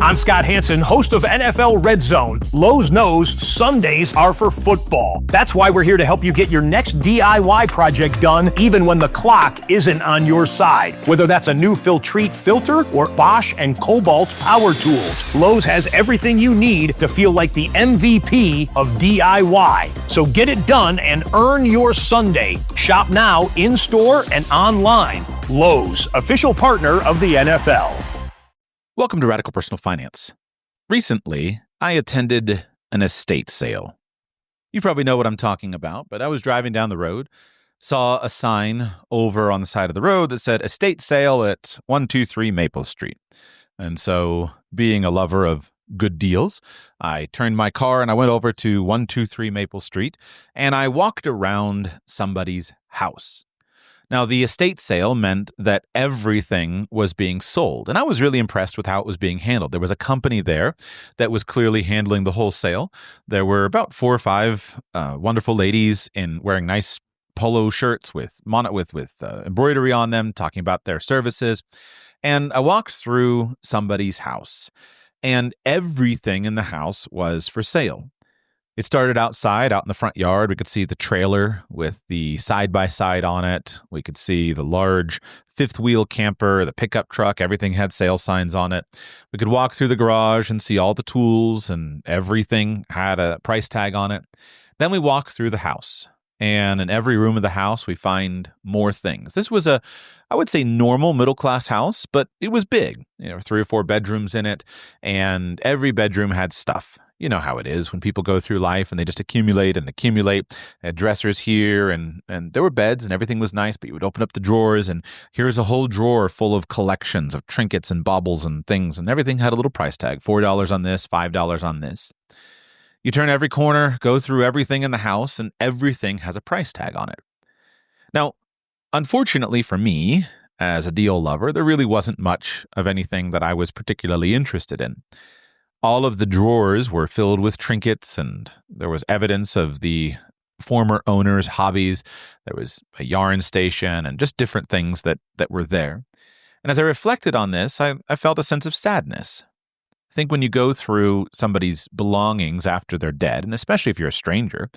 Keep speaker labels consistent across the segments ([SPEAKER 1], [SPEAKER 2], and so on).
[SPEAKER 1] I'm Scott Hanson, host of NFL Red Zone. Lowe's knows Sundays are for football. That's why we're here to help you get your next DIY project done even when the clock isn't on your side. Whether that's a new Filtrete filter or Bosch and Cobalt power tools, Lowe's has everything you need to feel like the MVP of DIY. So get it done and earn your Sunday. Shop now in-store and online. Lowe's, official partner of the NFL.
[SPEAKER 2] Welcome to Radical Personal Finance. Recently, I attended an estate sale. You probably know what I'm talking about, but I was driving down the road, saw a sign over on the side of the road that said estate sale at 123 Maple Street. And so, being a lover of good deals, I turned my car and I went over to 123 Maple Street and I walked around somebody's house. Now, the estate sale meant that everything was being sold, and I was really impressed with how it was being handled. There was a company there that was clearly handling the whole sale. There were about 4 or 5 wonderful ladies wearing nice polo shirts with embroidery on them, talking about their services. And I walked through somebody's house, and everything in the house was for sale. It started outside, out in the front yard. We could see the trailer with the side-by-side on it. We could see the large fifth-wheel camper, the pickup truck. Everything had sale signs on it. We could walk through the garage and see all the tools, and everything had a price tag on it. Then we walk through the house, and in every room of the house, we find more things. This was I would say, normal middle-class house, but it was big. 3 or 4 bedrooms in it, and every bedroom had stuff. You know how it is when people go through life and they just accumulate and accumulate. They had dressers here and there were beds and everything was nice, but you would open up the drawers and here's a whole drawer full of collections of trinkets and baubles and things, and everything had a little price tag, $4 on this, $5 on this. You turn every corner, go through everything in the house, and everything has a price tag on it. Now, unfortunately for me, as a deal lover, there really wasn't much of anything that I was particularly interested in. All of the drawers were filled with trinkets, and there was evidence of the former owner's hobbies. There was a yarn station and just different things that were there. And as I reflected on this, I felt a sense of sadness. I think when you go through somebody's belongings after they're dead, and especially if you're a stranger,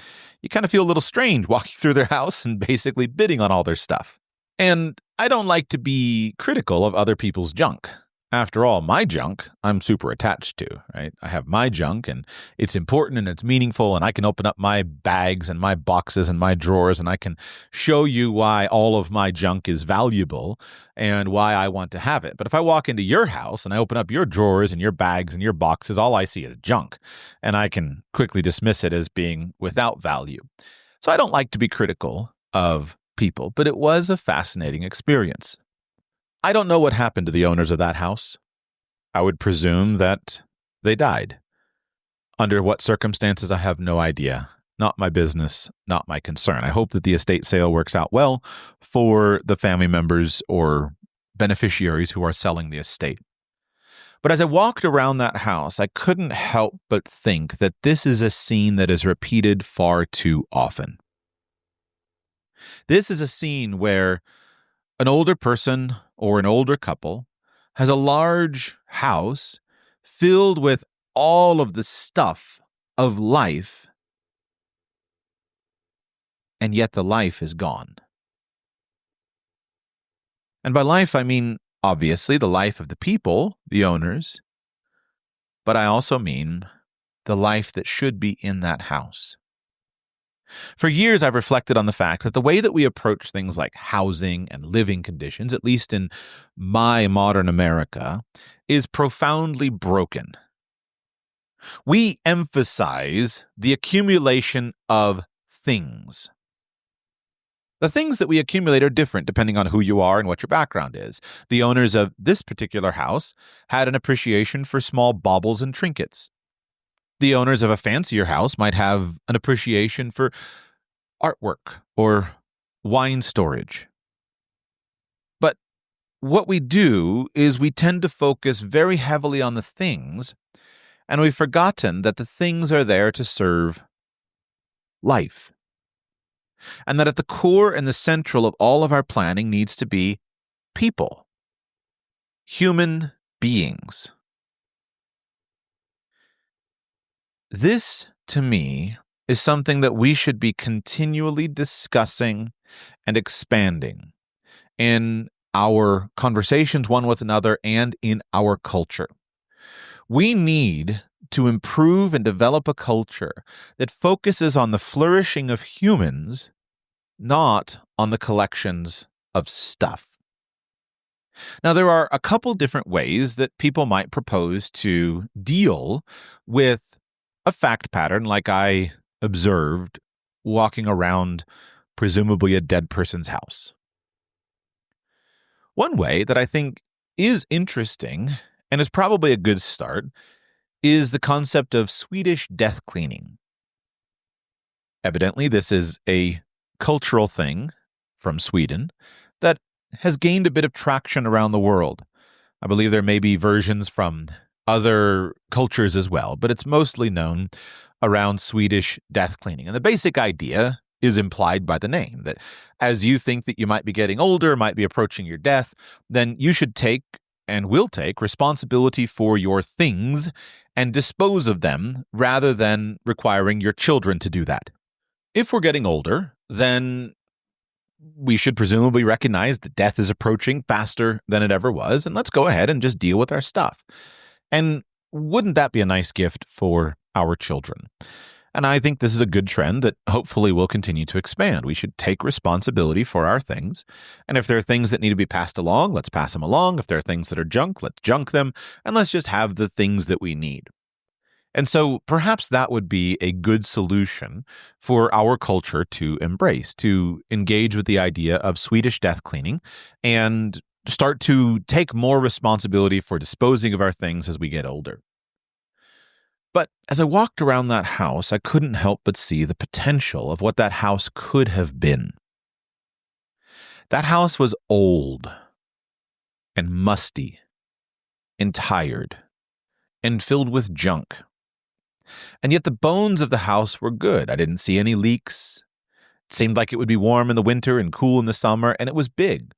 [SPEAKER 2] you kind of feel a little strange walking through their house and basically bidding on all their stuff. And I don't like to be critical of other people's junk. After all, my junk, I'm super attached to, right? I have my junk and it's important and it's meaningful, and I can open up my bags and my boxes and my drawers and I can show you why all of my junk is valuable and why I want to have it. But if I walk into your house and I open up your drawers and your bags and your boxes, all I see is junk, and I can quickly dismiss it as being without value. So I don't like to be critical of people, but it was a fascinating experience. I don't know what happened to the owners of that house. I would presume that they died. Under what circumstances, I have no idea. Not my business, not my concern. I hope that the estate sale works out well for the family members or beneficiaries who are selling the estate. But as I walked around that house, I couldn't help but think that this is a scene that is repeated far too often. This is a scene where an older person or an older couple has a large house filled with all of the stuff of life, and yet the life is gone. And by life, I mean, obviously, the life of the people, the owners, but I also mean the life that should be in that house. For years, I've reflected on the fact that the way that we approach things like housing and living conditions, at least in my modern America, is profoundly broken. We emphasize the accumulation of things. The things that we accumulate are different depending on who you are and what your background is. The owners of this particular house had an appreciation for small baubles and trinkets. The owners of a fancier house might have an appreciation for artwork or wine storage. But what we do is we tend to focus very heavily on the things, and we've forgotten that the things are there to serve life. And that at the core and the central of all of our planning needs to be people, human beings. This, to me, is something that we should be continually discussing and expanding in our conversations one with another and in our culture. We need to improve and develop a culture that focuses on the flourishing of humans, not on the collections of stuff. Now, there are a couple different ways that people might propose to deal with a fact pattern like I observed walking around presumably a dead person's house. One way that I think is interesting and is probably a good start is the concept of Swedish death cleaning. Evidently, this is a cultural thing from Sweden that has gained a bit of traction around the world. I believe there may be versions from other cultures as well, but it's mostly known around Swedish death cleaning. And the basic idea is implied by the name, that as you think that you might be getting older, might be approaching your death, then you should take and will take responsibility for your things and dispose of them rather than requiring your children to do that. If we're getting older, then we should presumably recognize that death is approaching faster than it ever was, and let's go ahead and just deal with our stuff. And wouldn't that be a nice gift for our children? And I think this is a good trend that hopefully will continue to expand. We should take responsibility for our things. And if there are things that need to be passed along, let's pass them along. If there are things that are junk, let's junk them. And let's just have the things that we need. And so perhaps that would be a good solution for our culture to embrace, to engage with the idea of Swedish death cleaning and start to take more responsibility for disposing of our things as we get older. But as I walked around that house, I couldn't help but see the potential of what that house could have been. That house was old and musty and tired and filled with junk. And yet the bones of the house were good. I didn't see any leaks. It seemed like it would be warm in the winter and cool in the summer, and it was big.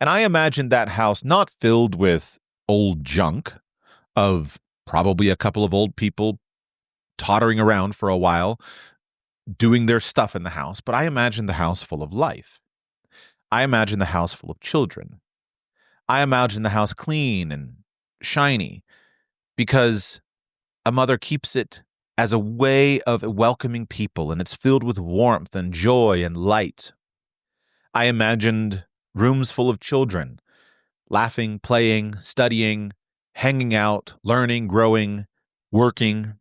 [SPEAKER 2] And I imagined that house not filled with old junk of probably a couple of old people tottering around for a while, doing their stuff in the house, but I imagined the house full of life. I imagined the house full of children. I imagined the house clean and shiny because a mother keeps it as a way of welcoming people, and it's filled with warmth and joy and light. I imagined rooms full of children, laughing, playing, studying, hanging out, learning, growing, working.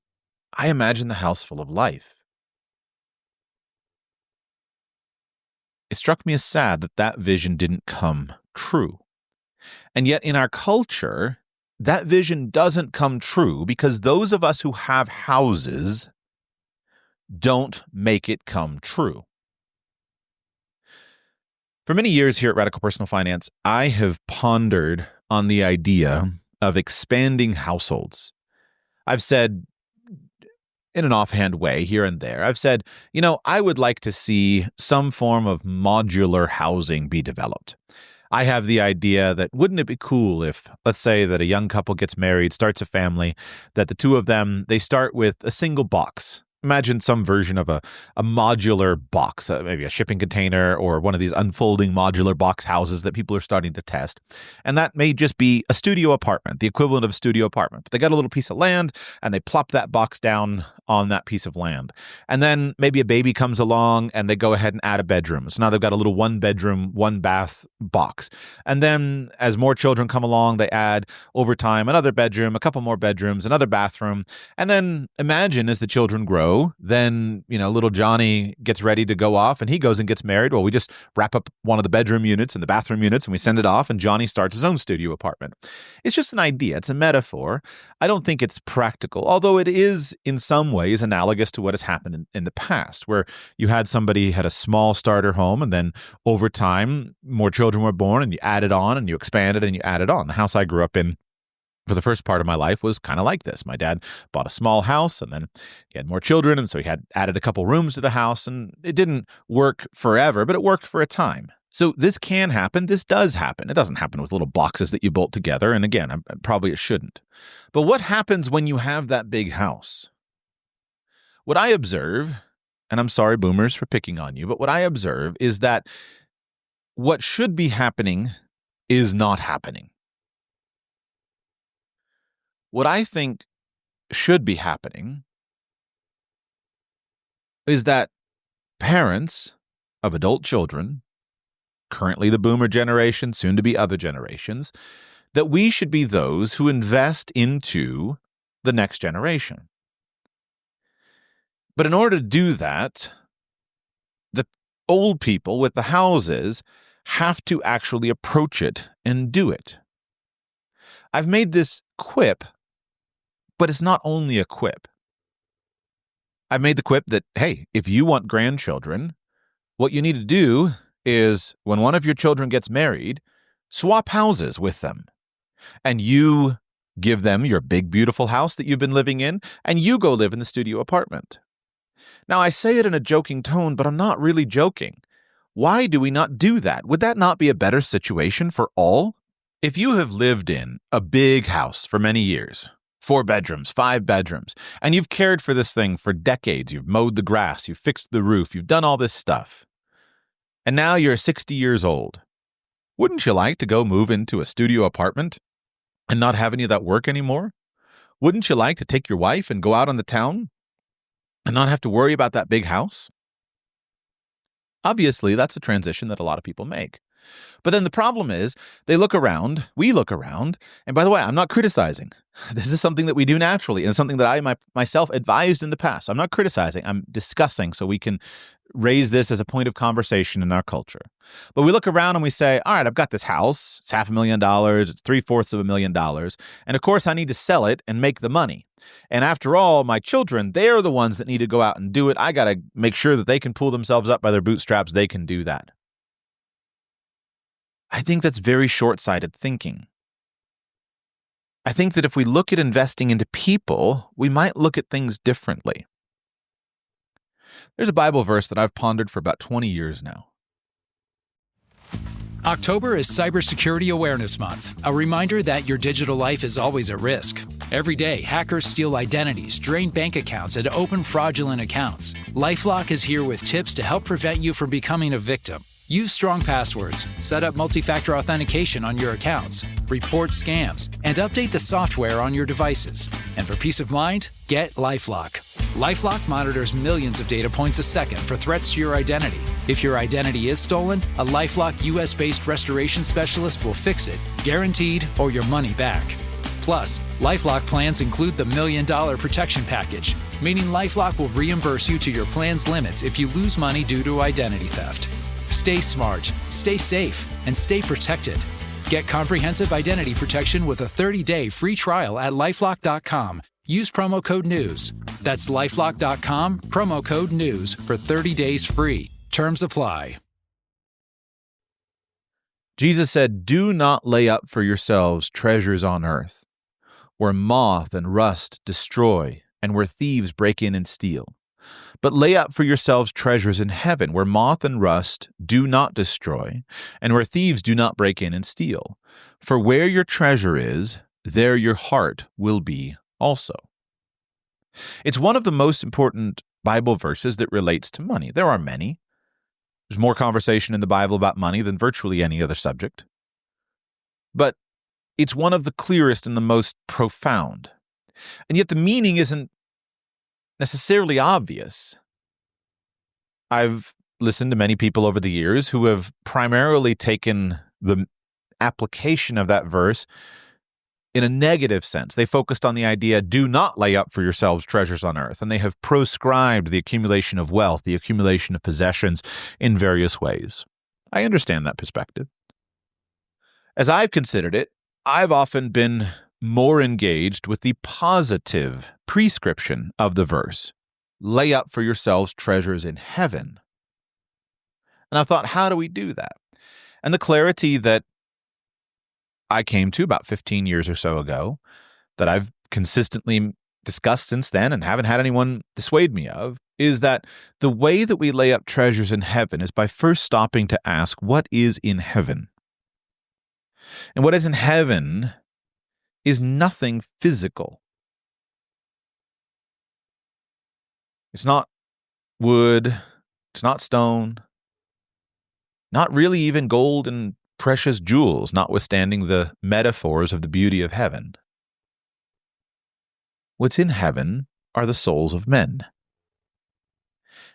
[SPEAKER 2] I imagined the house full of life. It struck me as sad that that vision didn't come true. And yet in our culture, that vision doesn't come true because those of us who have houses don't make it come true. For many years here at Radical Personal Finance, I have pondered on the idea of expanding households. I've said, in an offhand way here and there, I've said, I would like to see some form of modular housing be developed. I have the idea that wouldn't it be cool if, let's say that a young couple gets married, starts a family, that the two of them, they start with a single box. Imagine some version of a modular box, maybe a shipping container or one of these unfolding modular box houses that people are starting to test. And that may just be a studio apartment, the equivalent of a studio apartment. But they got a little piece of land and they plop that box down on that piece of land. And then maybe a baby comes along and they go ahead and add a bedroom. So now they've got a little 1-bedroom, 1-bath box. And then as more children come along, they add over time another bedroom, a couple more bedrooms, another bathroom. And then imagine as the children grow, then, little Johnny gets ready to go off and he goes and gets married. Well, we just wrap up one of the bedroom units and the bathroom units and we send it off and Johnny starts his own studio apartment. It's just an idea. It's a metaphor. I don't think it's practical, although it is in some ways analogous to what has happened in the past, where you had somebody had a small starter home and then over time, more children were born and you added on and you expanded and you added on. The house I grew up in for the first part of my life was kind of like this. My dad bought a small house and then he had more children. And so he had added a couple rooms to the house and it didn't work forever, but it worked for a time. So this can happen. This does happen. It doesn't happen with little boxes that you bolt together. And again, probably it shouldn't. But what happens when you have that big house? What I observe, and I'm sorry, boomers, for picking on you, but what I observe is that what should be happening is not happening. What I think should be happening is that parents of adult children, currently the boomer generation, soon to be other generations, that we should be those who invest into the next generation. But in order to do that, the old people with the houses have to actually approach it and do it. I've made this quip, but it's not only a quip. I've made the quip that, hey, if you want grandchildren, what you need to do is when one of your children gets married, swap houses with them. And you give them your big, beautiful house that you've been living in, and you go live in the studio apartment. Now, I say it in a joking tone, but I'm not really joking. Why do we not do that? Would that not be a better situation for all? If you have lived in a big house for many years, 4 bedrooms, 5 bedrooms, and you've cared for this thing for decades, you've mowed the grass, you've fixed the roof, you've done all this stuff, and now you're 60 years old, wouldn't you like to go move into a studio apartment and not have any of that work anymore? Wouldn't you like to take your wife and go out on the town and not have to worry about that big house? Obviously, that's a transition that a lot of people make. But then the problem is we look around, and by the way, I'm not criticizing. This is something that we do naturally and something that I myself advised in the past. I'm not criticizing, I'm discussing so we can raise this as a point of conversation in our culture. But we look around and we say, all right, I've got this house, it's $500,000, it's $750,000, and of course I need to sell it and make the money. And after all, my children, they are the ones that need to go out and do it. I got to make sure that they can pull themselves up by their bootstraps. They can do that. I think that's very short-sighted thinking. I think that if we look at investing into people, we might look at things differently. There's a Bible verse that I've pondered for about 20 years now.
[SPEAKER 3] October is Cybersecurity Awareness Month, a reminder that your digital life is always at risk. Every day, hackers steal identities, drain bank accounts, and open fraudulent accounts. LifeLock is here with tips to help prevent you from becoming a victim. Use strong passwords, set up multi-factor authentication on your accounts, report scams, and update the software on your devices. And for peace of mind, get LifeLock. LifeLock monitors millions of data points a second for threats to your identity. If your identity is stolen, a LifeLock US-based restoration specialist will fix it, guaranteed, or your money back. Plus, LifeLock plans include the $1 Million Protection Package, meaning LifeLock will reimburse you to your plan's limits if you lose money due to identity theft. Stay smart, stay safe, and stay protected. Get comprehensive identity protection with a 30-day free trial at LifeLock.com. Use promo code NEWS. That's LifeLock.com, promo code NEWS for 30 days free. Terms apply.
[SPEAKER 2] Jesus said, "Do not lay up for yourselves treasures on earth, where moth and rust destroy, and where thieves break in and steal. But lay up for yourselves treasures in heaven, where moth and rust do not destroy, and where thieves do not break in and steal. For where your treasure is, there your heart will be also." It's one of the most important Bible verses that relates to money. There are many. There's more conversation in the Bible about money than virtually any other subject. But it's one of the clearest and the most profound. And yet the meaning isn't necessarily obvious. I've listened to many people over the years who have primarily taken the application of that verse in a negative sense. They focused on the idea, do not lay up for yourselves treasures on earth, and they have proscribed the accumulation of wealth, the accumulation of possessions in various ways. I understand that perspective. As I've considered it, I've often been more engaged with the positive prescription of the verse. Lay up for yourselves treasures in heaven. And I thought, how do we do that? And the clarity that I came to about 15 years or so ago, that I've consistently discussed since then and haven't had anyone dissuade me of, is that the way that we lay up treasures in heaven is by first stopping to ask, what is in heaven? And what is in heaven is nothing physical. It's not wood. It's not stone. Not really even gold and precious jewels, notwithstanding the metaphors of the beauty of heaven. What's in heaven are the souls of men.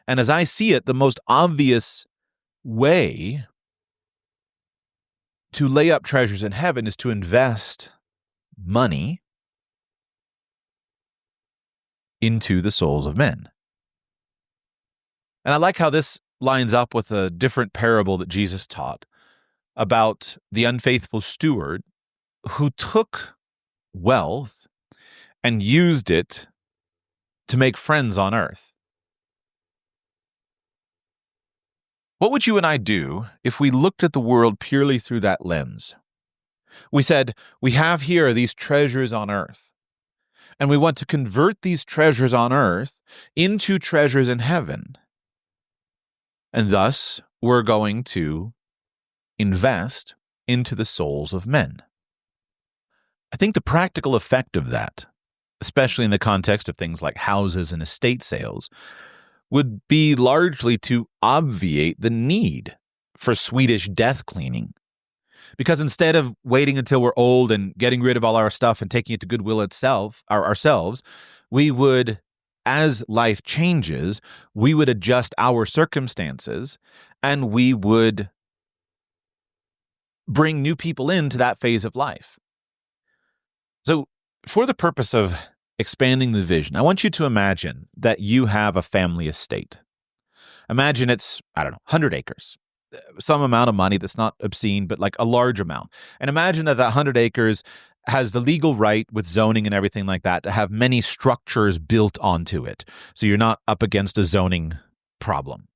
[SPEAKER 2] And as I see it, the most obvious way to lay up treasures in heaven is to invest money into the souls of men. And I like how this lines up with a different parable that Jesus taught about the unfaithful steward who took wealth and used it to make friends on earth. What would you and I do if we looked at the world purely through that lens? We said, we have here these treasures on earth, and we want to convert these treasures on earth into treasures in heaven. And thus, we're going to invest into the souls of men. I think the practical effect of that, especially in the context of things like houses and estate sales, would be largely to obviate the need for Swedish death cleaning. Because instead of waiting until we're old and getting rid of all our stuff and taking it to Goodwill ourselves, we would, as life changes, we would adjust our circumstances and we would bring new people into that phase of life. So for the purpose of expanding the vision, I want you to imagine that you have a family estate. Imagine it's, 100 acres. Some amount of money that's not obscene, but like a large amount. And imagine that 100 acres has the legal right with zoning and everything like that to have many structures built onto it. So you're not up against a zoning problem.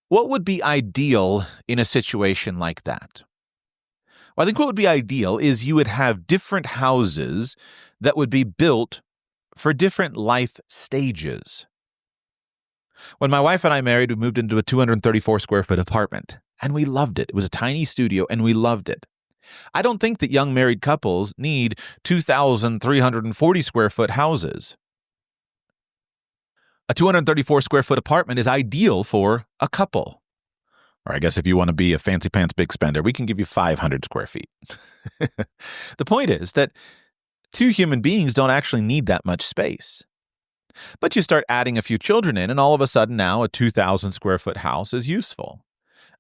[SPEAKER 2] What would be ideal in a situation like that? Well, I think what would be ideal is you would have different houses that would be built for different life stages. When my wife and I married, we moved into a 234 square foot apartment, and we loved it. It was a tiny studio, and we loved it. I don't think that young married couples need 2,340 square foot houses. A 234 square foot apartment is ideal for a couple. Or I guess if you want to be a fancy pants big spender, we can give you 500 square feet. The point is that two human beings don't actually need that much space. But you start adding a few children in, and all of a sudden now a 2,000 square foot house is useful.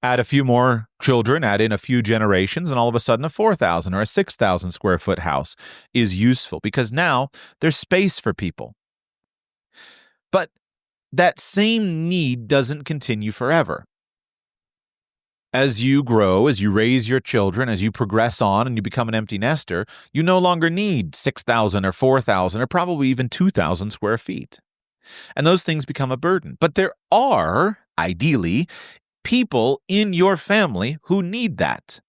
[SPEAKER 2] Add a few more children, add in a few generations, and all of a sudden a 4,000 or a 6,000 square foot house is useful because now there's space for people. But that same need doesn't continue forever. As you grow, as you raise your children, as you progress on and you become an empty nester, you no longer need 6,000 or 4,000 or probably even 2,000 square feet. And those things become a burden. But there are, ideally, people in your family who need that.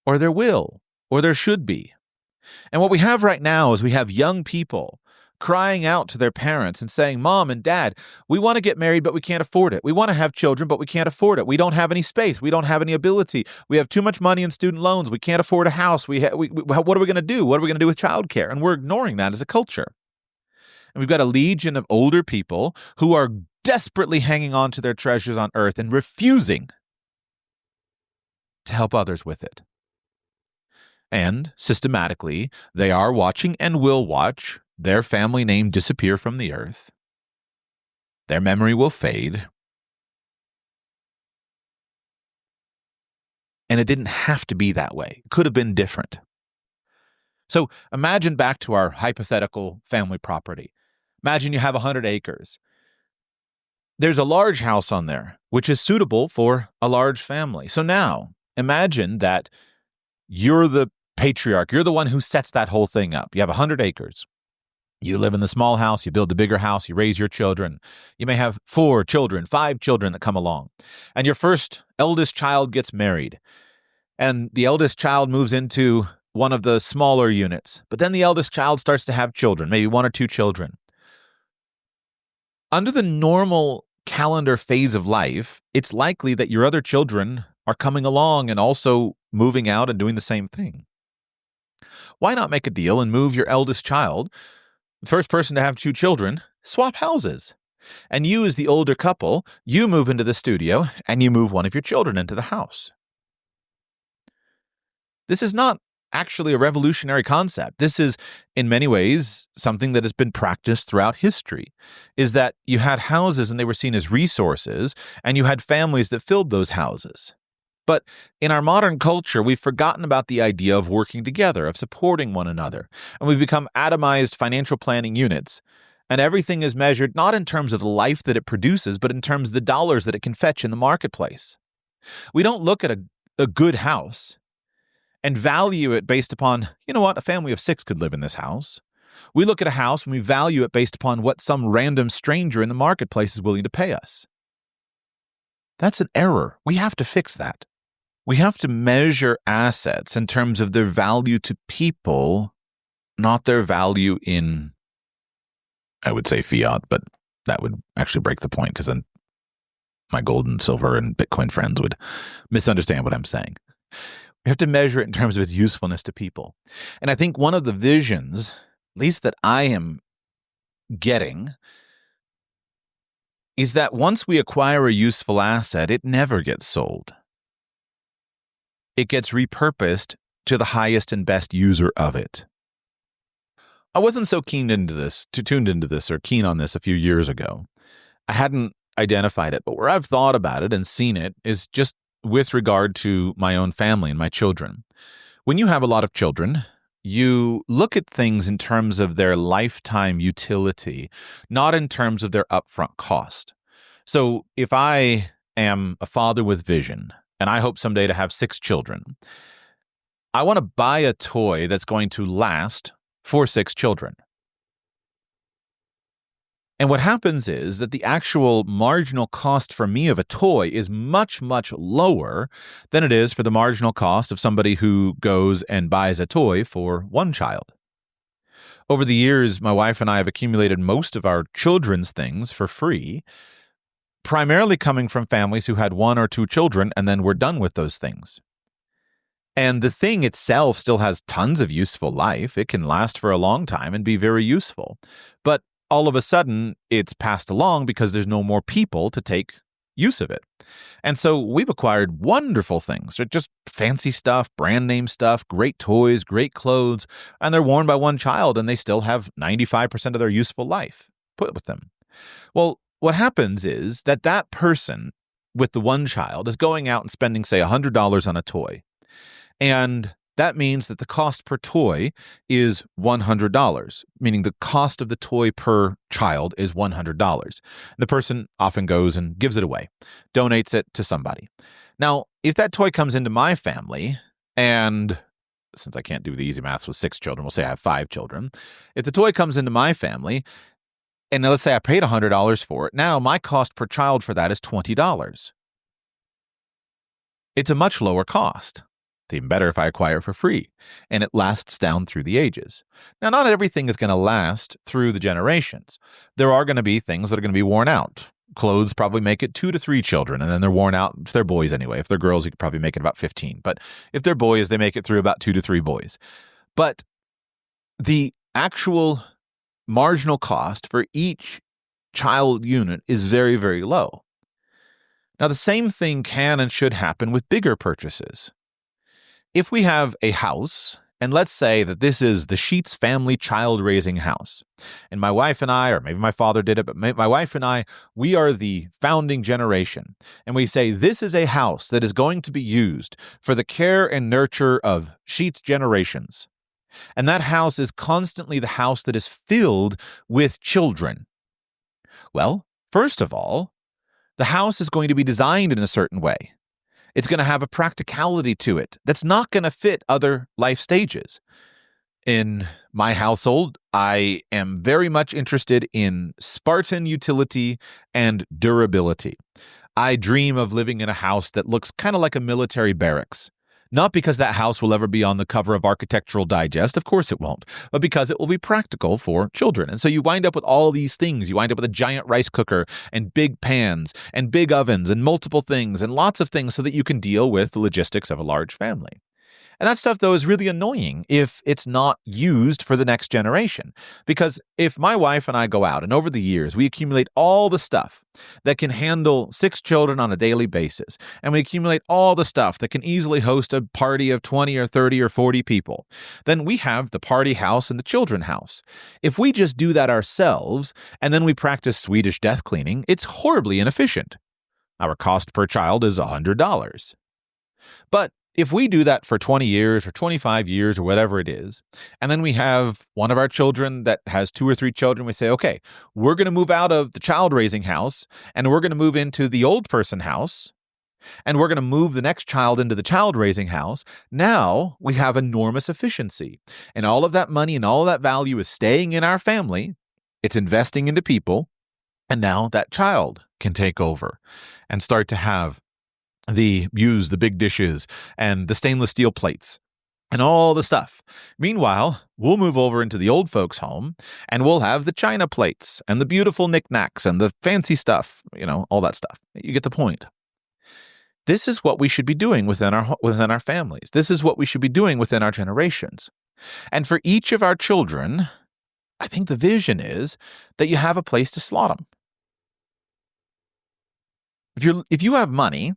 [SPEAKER 2] Or there will, or there should be. And what we have right now is we have young people crying out to their parents and saying, Mom and Dad, we want to get married, but we can't afford it. We want to have children, but we can't afford it. We don't have any space. We don't have any ability. We have too much money in student loans. We can't afford a house. What are we going to do? What are we going to do with childcare? And we're ignoring that as a culture. And we've got a legion of older people who are desperately hanging on to their treasures on earth and refusing to help others with it. And systematically, they are watching and will watch their family name disappear from the earth. Their memory will fade. And it didn't have to be that way. It could have been different. So imagine back to our hypothetical family property. Imagine you have 100 acres. There's a large house on there, which is suitable for a large family. So now imagine that you're the patriarch. You're the one who sets that whole thing up. You have 100 acres. You live in the small house, you build the bigger house, you raise your children. You may have 4 children, 5 children that come along. And your eldest child gets married. And the eldest child moves into one of the smaller units. But then the eldest child starts to have children, maybe 1 or 2 children. Under the normal calendar phase of life, it's likely that your other children are coming along and also moving out and doing the same thing. Why not make a deal and move your eldest child The first person to have 2 children, swap houses. And you, as the older couple, you move into the studio and you move one of your children into the house. This is not actually a revolutionary concept. This is, in many ways, something that has been practiced throughout history, is that you had houses and they were seen as resources, and you had families that filled those houses. But in our modern culture, we've forgotten about the idea of working together, of supporting one another, and we've become atomized financial planning units. And everything is measured not in terms of the life that it produces, but in terms of the dollars that it can fetch in the marketplace. We don't look at a good house and value it based upon, you know what, a family of 6 could live in this house. We look at a house and we value it based upon what some random stranger in the marketplace is willing to pay us. That's an error. We have to fix that. We have to measure assets in terms of their value to people, not their value in, I would say fiat, but that would actually break the point, because then my gold and silver and Bitcoin friends would misunderstand what I'm saying. We have to measure it in terms of its usefulness to people. And I think one of the visions, at least that I am getting, is that once we acquire a useful asset, it never gets sold. It gets repurposed to the highest and best user of it. I wasn't so tuned into this or keen on this a few years ago. I hadn't identified it, but where I've thought about it and seen it is just with regard to my own family and my children. When you have a lot of children, you look at things in terms of their lifetime utility, not in terms of their upfront cost. So if I am a father with vision, and I hope someday to have 6 children, I want to buy a toy that's going to last for 6 children. And what happens is that the actual marginal cost for me of a toy is much, much lower than it is for the marginal cost of somebody who goes and buys a toy for 1 child. Over the years, my wife and I have accumulated most of our children's things for free, primarily coming from families who had 1 or 2 children and then were done with those things. And the thing itself still has tons of useful life. It can last for a long time and be very useful. But all of a sudden, it's passed along because there's no more people to take use of it. And so we've acquired wonderful things, just fancy stuff, brand name stuff, great toys, great clothes, and they're worn by 1 child and they still have 95% of their useful life put with them. Well, what happens is that person with the 1 child is going out and spending, say, $100 on a toy. And that means that the cost per toy is $100, meaning the cost of the toy per child is $100. The person often goes and gives it away, donates it to somebody. Now, if that toy comes into my family, and since I can't do the easy math with 6 children, we'll say I have 5 children. If the toy comes into my family, and let's say I paid $100 for it, now my cost per child for that is $20. It's a much lower cost. It's even better if I acquire it for free, and it lasts down through the ages. Now, not everything is going to last through the generations. There are going to be things that are going to be worn out. Clothes probably make it 2 to 3 children, and then they're worn out. If they're boys anyway. If they're girls, you could probably make it about 15. But if they're boys, they make it through about 2 to 3 boys. But the actual marginal cost for each child unit is very, very low. Now, the same thing can and should happen with bigger purchases. If we have a house, and let's say that this is the Sheets family child-raising house, and my wife and I, or maybe my father did it, but my wife and I, we are the founding generation, and we say this is a house that is going to be used for the care and nurture of Sheets generations. And that house is constantly the house that is filled with children. Well, first of all, the house is going to be designed in a certain way. It's going to have a practicality to it that's not going to fit other life stages. In my household, I am very much interested in Spartan utility and durability. I dream of living in a house that looks kind of like a military barracks. Not because that house will ever be on the cover of Architectural Digest, of course it won't, but because it will be practical for children. And so you wind up with all these things. You wind up with a giant rice cooker and big pans and big ovens and multiple things and lots of things so that you can deal with the logistics of a large family. And that stuff, though, is really annoying if it's not used for the next generation. Because if my wife and I go out and over the years we accumulate all the stuff that can handle 6 children on a daily basis, and we accumulate all the stuff that can easily host a party of 20 or 30 or 40 people, then we have the party house and the children house. If we just do that ourselves and then we practice Swedish death cleaning, it's horribly inefficient. Our cost per child is $100. But if we do that for 20 years or 25 years or whatever it is, and then we have one of our children that has 2 or 3 children, we say, okay, we're going to move out of the child raising house and we're going to move into the old person house, and we're going to move the next child into the child raising house. Now we have enormous efficiency, and all of that money and all of that value is staying in our family. It's investing into people. And now that child can take over and start to use the big dishes and the stainless steel plates and all the stuff. Meanwhile, we'll move over into the old folks' home and we'll have the china plates and the beautiful knickknacks and the fancy stuff, all that stuff. You get the point. This is what we should be doing within our families. This is what we should be doing within our generations. And for each of our children, I think the vision is that you have a place to slot them. If you have money,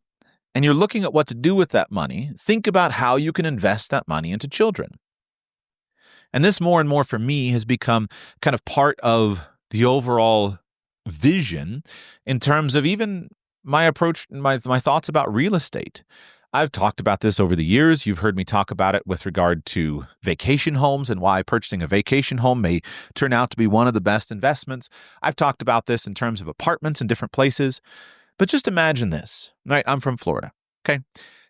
[SPEAKER 2] and you're looking at what to do with that money, think about how you can invest that money into children. And this more and more for me has become kind of part of the overall vision in terms of even my approach, my thoughts about real estate. I've talked about this over the years. You've heard me talk about it with regard to vacation homes and why purchasing a vacation home may turn out to be one of the best investments. I've talked about this in terms of apartments in different places. But just imagine this, right? I'm from Florida, okay?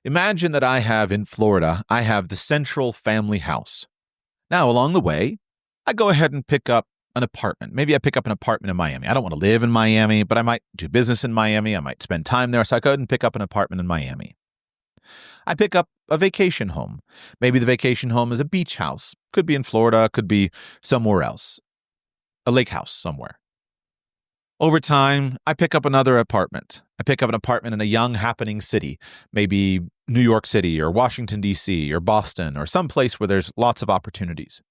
[SPEAKER 2] Imagine that in Florida, I have the central family house. Now, along the way, I go ahead and pick up an apartment. Maybe I pick up an apartment in Miami. I don't want to live in Miami, but I might do business in Miami. I might spend time there. So I go ahead and pick up an apartment in Miami. I pick up a vacation home. Maybe the vacation home is a beach house. Could be in Florida, could be somewhere else. A lake house somewhere. Over time, I pick up another apartment. I pick up an apartment in a young, happening city, maybe New York City or Washington, D.C. or Boston or someplace where there's lots of opportunities.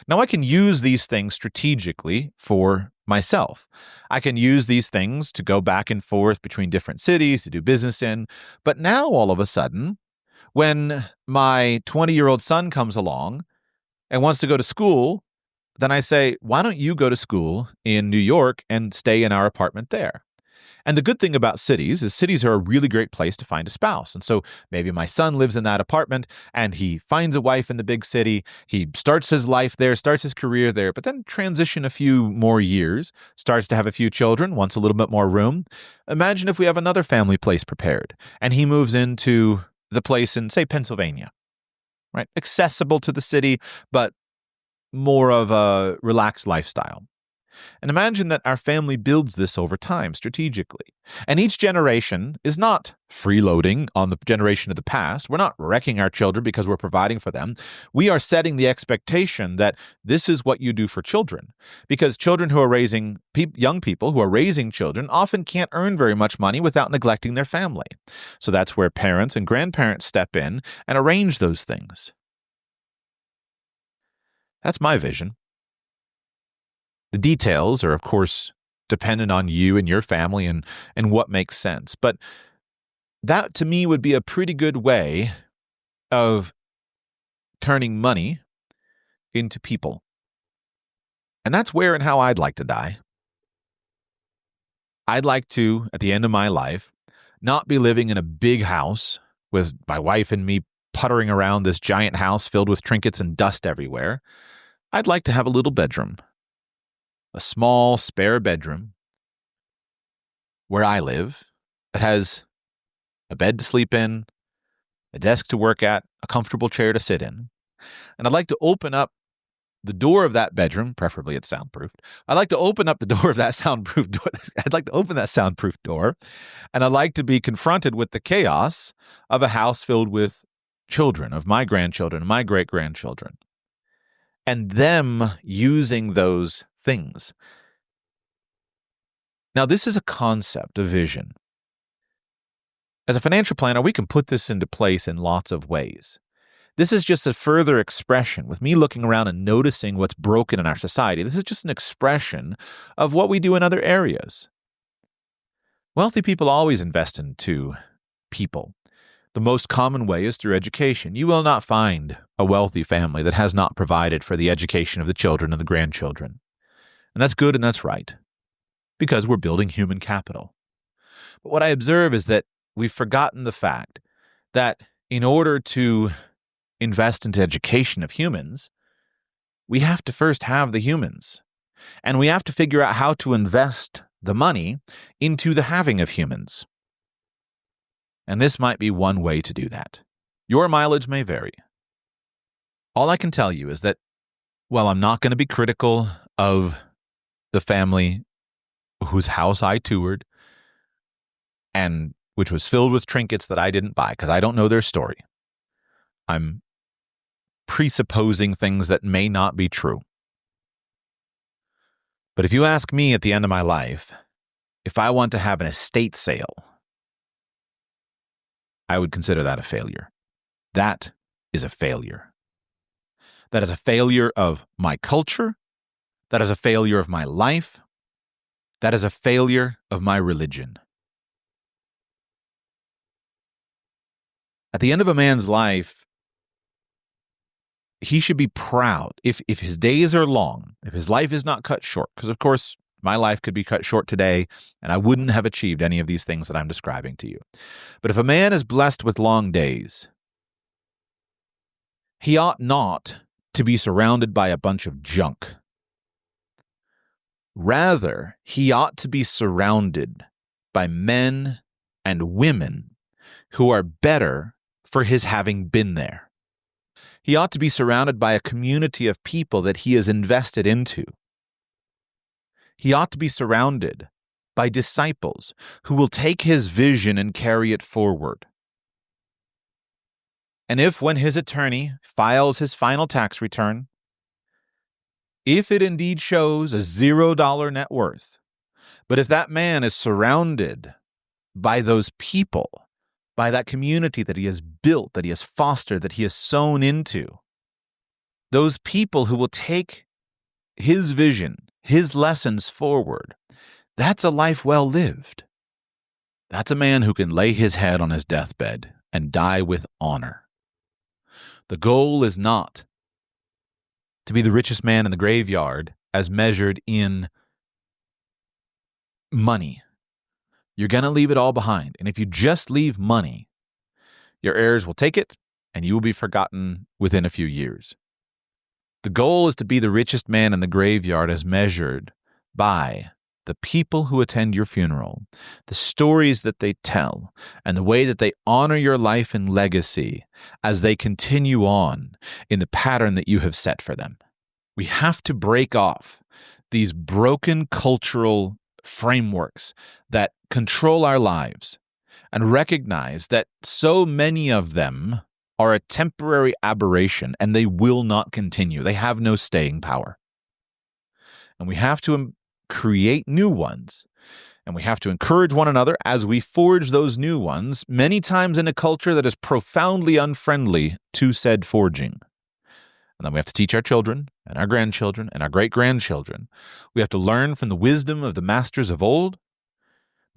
[SPEAKER 2] Now, I can use these things strategically for myself. I can use these things to go back and forth between different cities to do business in. But now, all of a sudden, when my 20-year-old son comes along and wants to go to school, then I say, why don't you go to school in New York and stay in our apartment there? And the good thing about cities is cities are a really great place to find a spouse. And so maybe my son lives in that apartment and he finds a wife in the big city. He starts his life there, starts his career there, but then transition a few more years, starts to have a few children, wants a little bit more room. Imagine if we have another family place prepared and he moves into the place in, say, Pennsylvania, right? Accessible to the city, but more of a relaxed lifestyle. And imagine that our family builds this over time strategically. And each generation is not freeloading on the generation of the past. We're not wrecking our children because we're providing for them. We are setting the expectation that this is what you do for children. Because children who are raising, young people who are raising children often can't earn very much money without neglecting their family. So that's where parents and grandparents step in and arrange those things. That's my vision. The details are, of course, dependent on you and your family and what makes sense. But that, to me, would be a pretty good way of turning money into people. And that's where and how I'd like to die. I'd like to, at the end of my life, not be living in a big house with my wife and me puttering around this giant house filled with trinkets and dust everywhere. I'd like to have a little bedroom, a small spare bedroom where I live that has a bed to sleep in, a desk to work at, a comfortable chair to sit in. And I'd like to open up the door of that bedroom, preferably it's soundproofed. I'd like to open up the door of that soundproof door. I'd like to open that soundproof door, and I'd like to be confronted with the chaos of a house filled with children, of my grandchildren, my great-grandchildren, and them using those things. Now, this is a concept, a vision. As a financial planner, we can put this into place in lots of ways. This is just a further expression, with me looking around and noticing what's broken in our society. This is just an expression of what we do in other areas. Wealthy people always invest into people. The most common way is through education. You will not find a wealthy family that has not provided for the education of the children and the grandchildren. And that's good and that's right, because we're building human capital. But what I observe is that we've forgotten the fact that in order to invest into education of humans, we have to first have the humans. And we have to figure out how to invest the money into the having of humans. And this might be one way to do that. Your mileage may vary. All I can tell you is that, while I'm not going to be critical of the family whose house I toured, and which was filled with trinkets that I didn't buy because I don't know their story, I'm presupposing things that may not be true. But if you ask me at the end of my life, if I want to have an estate sale, I would consider that a failure. That is a failure. That is a failure of my culture. That is a failure of my life. That is a failure of my religion. At the end of a man's life, he should be proud. If his days are long, if his life is not cut short, because of course my life could be cut short today and I wouldn't have achieved any of these things that I'm describing to you. But if a man is blessed with long days, he ought not to be surrounded by a bunch of junk. Rather, he ought to be surrounded by men and women who are better for his having been there. He ought to be surrounded by a community of people that he is invested into. He ought to be surrounded by disciples who will take his vision and carry it forward. And if, when his attorney files his final tax return, if it indeed shows a $0 net worth, but if that man is surrounded by those people, by that community that he has built, that he has fostered, that he has sown into, those people who will take his vision, his lessons forward, that's a life well lived. That's a man who can lay his head on his deathbed and die with honor. The goal is not to be the richest man in the graveyard as measured in money. You're going to leave it all behind. And if you just leave money, your heirs will take it and you will be forgotten within a few years. The goal is to be the richest man in the graveyard as measured by the people who attend your funeral, the stories that they tell, and the way that they honor your life and legacy as they continue on in the pattern that you have set for them. We have to break off these broken cultural frameworks that control our lives and recognize that so many of them are a temporary aberration and they will not continue. They have no staying power. And we have to create new ones. And we have to encourage one another as we forge those new ones, many times in a culture that is profoundly unfriendly to said forging. And then we have to teach our children and our grandchildren and our great-grandchildren. We have to learn from the wisdom of the masters of old,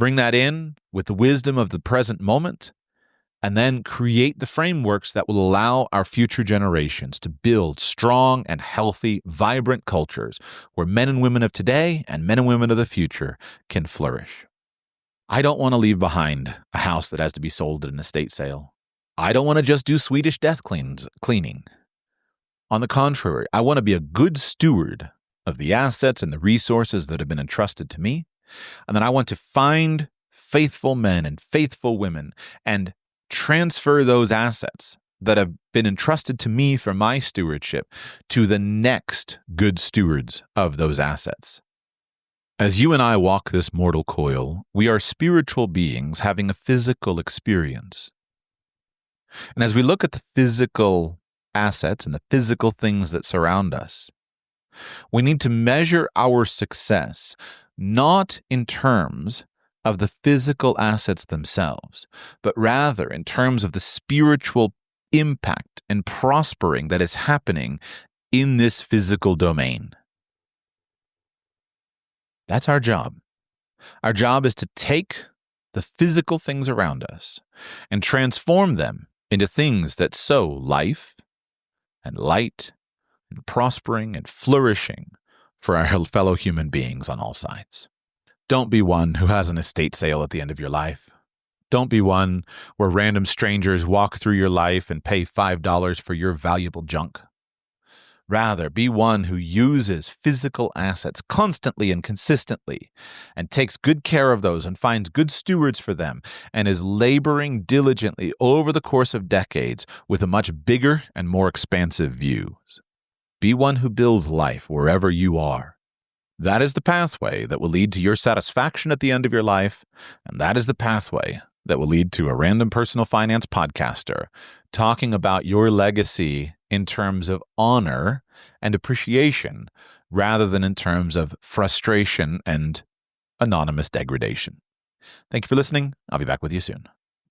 [SPEAKER 2] bring that in with the wisdom of the present moment, and then create the frameworks that will allow our future generations to build strong and healthy, vibrant cultures where men and women of today and men and women of the future can flourish. I don't want to leave behind a house that has to be sold at an estate sale. I don't want to just do Swedish death cleaning. On the contrary, I want to be a good steward of the assets and the resources that have been entrusted to me, and then I want to find faithful men and faithful women and transfer those assets that have been entrusted to me for my stewardship to the next good stewards of those assets. As you and I walk this mortal coil, we are spiritual beings having a physical experience. And as we look at the physical assets and the physical things that surround us, we need to measure our success not in terms of the physical assets themselves, but rather in terms of the spiritual impact and prospering that is happening in this physical domain. That's our job. Our job is to take the physical things around us and transform them into things that sow life and light and prospering and flourishing for our fellow human beings on all sides. Don't be one who has an estate sale at the end of your life. Don't be one where random strangers walk through your life and pay $5 for your valuable junk. Rather, be one who uses physical assets constantly and consistently and takes good care of those and finds good stewards for them and is laboring diligently over the course of decades with a much bigger and more expansive view. Be one who builds life wherever you are. That is the pathway that will lead to your satisfaction at the end of your life, and that is the pathway that will lead to a random personal finance podcaster talking about your legacy in terms of honor and appreciation rather than in terms of frustration and anonymous degradation. Thank you for listening. I'll be back with you soon.